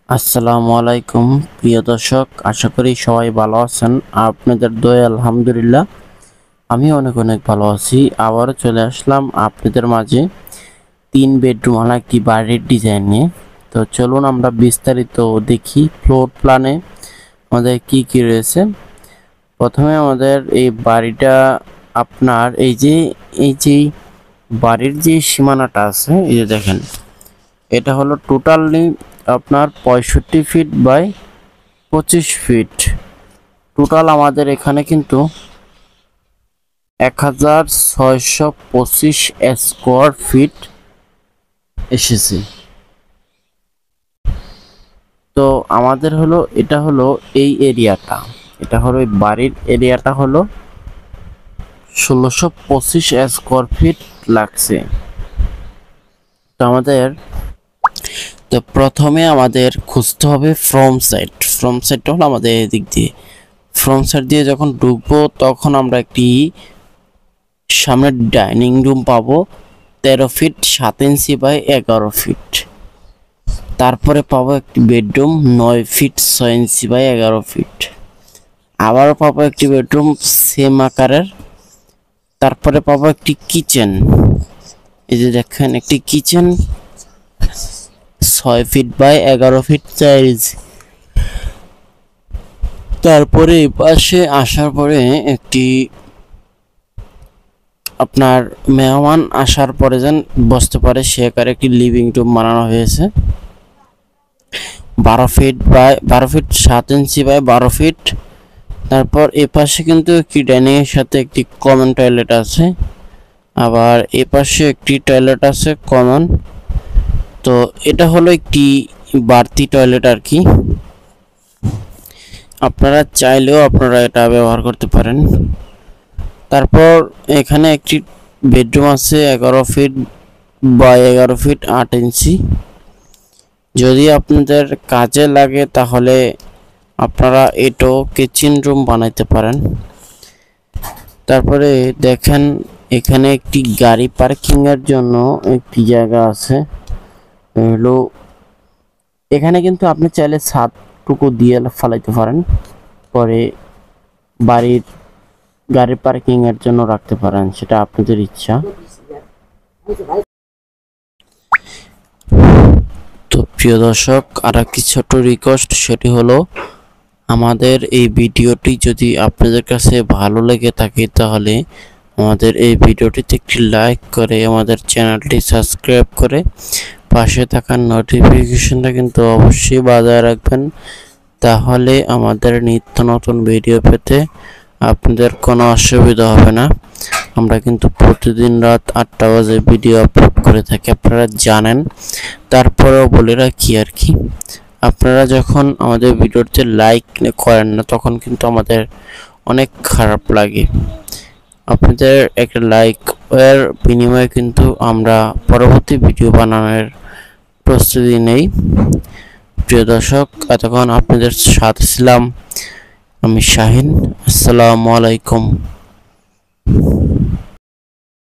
আসসালামু আলাইকুম প্রিয় দর্শক, আশা করি সবাই ভালো আছেন। আপনাদের দয়ায় আলহামদুলিল্লাহ আমি অনেক অনেক ভালো আছি। আবারও চলে আসলাম আপনাদের মাঝে 3 বেডরুম ওয়ালা একটি বাড়ির ডিজাইন নিয়ে। তো চলুন আমরা বিস্তারিত দেখি ফ্লোর প্ল্যানে আমাদের কি কি রয়েছে। প্রথমে আমাদের এই বাড়িটা আপনার এই যে বাড়ির যে সীমানাটা আছে, এই যে দেখেন, এটা হলো টোটালি আপনার 65 ফিট বাই 25 ফিট। টোটাল আমাদের এখানে কিন্তু 1625 স্কোয়ার ফিট এসেছে। তো আমাদের হলো এটা হলো এই এরিয়াটা, এটা হলো এই বাড়ির এরিয়াটা হলো 1625 স্কোয়ার ফিট লাগছে। তো প্রথমে আমাদের খুঁজতে হবে ফ্রন্ট সাইড। ফ্রন্ট সাইডটা হলো আমাদের এদিক দিয়ে। ফ্রন্ট সাইড দিয়ে যখন ঢুকবো তখন আমরা একটি সামনে ডাইনিং রুম পাবো 13 ফিট 7 ইঞ্চি বাই 11 ফিট। তারপরে পাবো একটি bedroom 9 feet 6 inch by 11 feet. আবারও পাবো একটি বেডরুম সেম আকারের। তারপরে পাবো একটি কিচেন, এই যে দেখেন একটি কিচেন 6 ফিট বাই 11 ফিট 4 ইঞ্চি। তারপরে এই পাশে আসার পরে একটি আপনার মেহমান আসার পরে যেন বসতে পারে সে আকারে একটি লিভিং রুম বানানো হয়েছে 12 feet by 12 feet 7 inch by 12 feet. তারপর এ পাশে কিন্তু একটি ডাইনিং এর সাথে একটি কমন টয়লেট আছে, আবার এ পাশে একটি টয়লেট আছে কমন। তো এটা হলো একটি বাড়তি টয়লেট আর কি, আপনারা চাইলেও আপনারা এটা ব্যবহার করতে পারেন। তারপর এখানে একটি বেডরুম আছে 11 ফিট বাই 11 ফিট 8 ইঞ্চি। যদি আপনাদের কাজে লাগে তাহলে আপনারা এটাও কিচেন রুম বানাইতে পারেন। তারপরে দেখেন এখানে একটি গাড়ি পার্কিং এর জন্য একটি জায়গা আছে হলো। এখানে কিন্তু আপনি চাইলে ছাদটুকু দিয়ে ফেলাইতে পারেন, পরে বাড়ির গাড়ি পার্কিং এর জন্য রাখতে পারেন, সেটা আপনাদের ইচ্ছা। তো প্রিয় দর্শক, আর একটি ছোট রিকোয়েস্ট, সেটি হলো আমাদের এই ভিডিওটি যদি আপনাদের কাছে ভালো লেগে থাকে তাহলে আমাদের এই ভিডিওটিতে একটি লাইক করে আমাদের চ্যানেলটি সাবস্ক্রাইব করে পাশে থাকা নোটিফিকেশনটা কিন্তু অবশ্যই বাজায় রাখবেন। তাহলে আমাদের নিত্য নতুন ভিডিও পেতে আপনাদের কোনো অসুবিধা হবে না। আমরা কিন্তু প্রতিদিন রাত 8টা বাজে ভিডিও আপলোড করে থাকি, আপনারা জানেন। তারপরেও বলে রাখি আর কি, আপনারা যখন আমাদের ভিডিওতে লাইক করেন না তখন কিন্তু আমাদের অনেক খারাপ লাগে। আপনাদের একটা লাইক এর বিনিময়ে কিন্তু আমরা পরবর্তী ভিডিও বানানোর প্রস্তুতি নেই। প্রিয় দর্শক, এতক্ষণ আপনাদের সাথে ছিলাম আমি শাহিন। আসসালামু আলাইকুম।